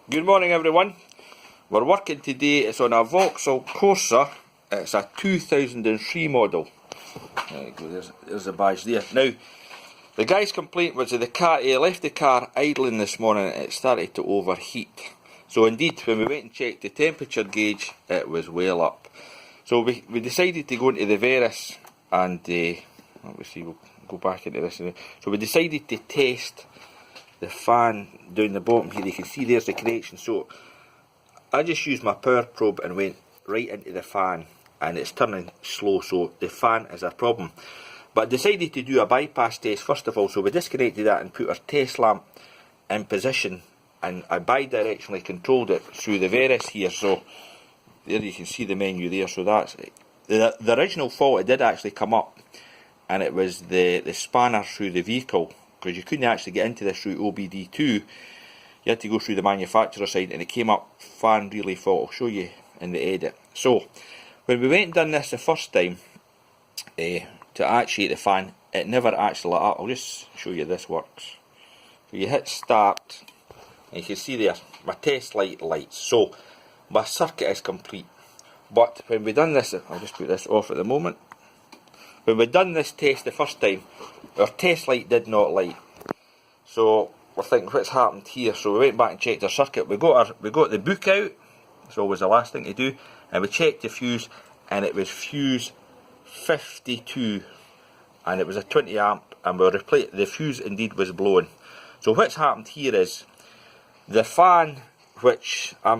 Good morning everyone. We're working today, it's on a Vauxhall Corsa. It's a 2003 model. There you go, there's the badge there. Now, the guy's complaint was that he left the car idling this morning and it started to overheat. So indeed, when we went and checked the temperature gauge, it was well up. So we decided to go into the Veris and, let me see, we'll go back into this. So we decided to test the fan down the bottom here. You can see there's the connection. So I just used my power probe and went right into the fan, and it's turning slow, so the fan is a problem. But I decided to do a bypass test first of all, so we disconnected that and put our test lamp in position, and I bi-directionally controlled it through the Veris here. So there you can see the menu there. So that's the original fault. It did actually come up, and it was the spanner through the vehicle, because you couldn't actually get into this through OBD2. You had to go through the manufacturer side, and it came up fan relay fault. I'll show you in the edit. So when we went and done this the first time, to actuate the fan, it never actually lit up. I'll just show you this works. So you hit start, and you can see there my test light lights. So my circuit is complete. But when we done this, I'll just put this off at the moment. When we done this test the first time, our test light did not light. So we're thinking, what's happened here? So we went back and checked our circuit. We got the book out. It's always the last thing to do. And we checked the fuse, and it was fuse 52, and it was a 20 amp, and we replaced the fuse. Indeed was blowing. So what's happened here is the fan, which we're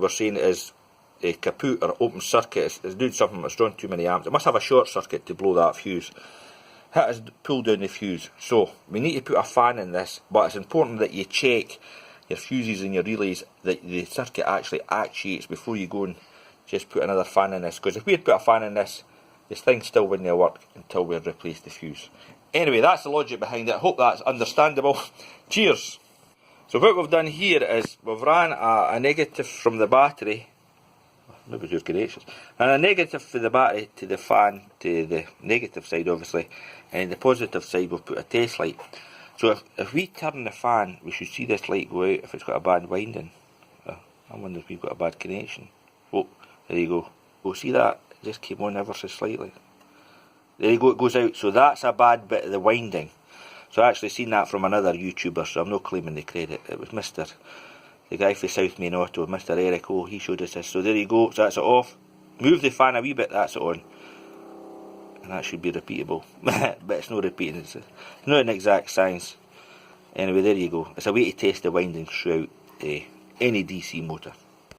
saying is a kaput or open circuit, is doing something that's drawing too many amps. It must have a short circuit to blow that fuse. It has pulled down the fuse. So we need to put a fan in this, but it's important that you check your fuses and your relays, that the circuit actually actuates before you go and just put another fan in this. Because if we had put a fan in this thing still wouldn't work until we had replaced the fuse. Anyway, that's the logic behind it. I hope that's understandable. Cheers. So what we've done here is we've ran a negative from the battery. Maybe just gracious. And a negative for the battery to the fan, to the negative side obviously, and the positive side we'll put a test light. So if we turn the fan, we should see this light go out if it's got a bad winding. I wonder if we've got a bad connection. Oh, there you go. Oh, see that? It just came on ever so slightly. There you go, it goes out. So that's a bad bit of the winding. So I actually seen that from another YouTuber, so I'm not claiming the credit. It was the guy for South Main Auto, Mr. Eric. Oh, he showed us this. So there you go. So that's it off. Move the fan a wee bit, that's it on. And that should be repeatable. But it's not repeating. It's not an exact science. Anyway, there you go. It's a way to test the windings throughout any DC motor.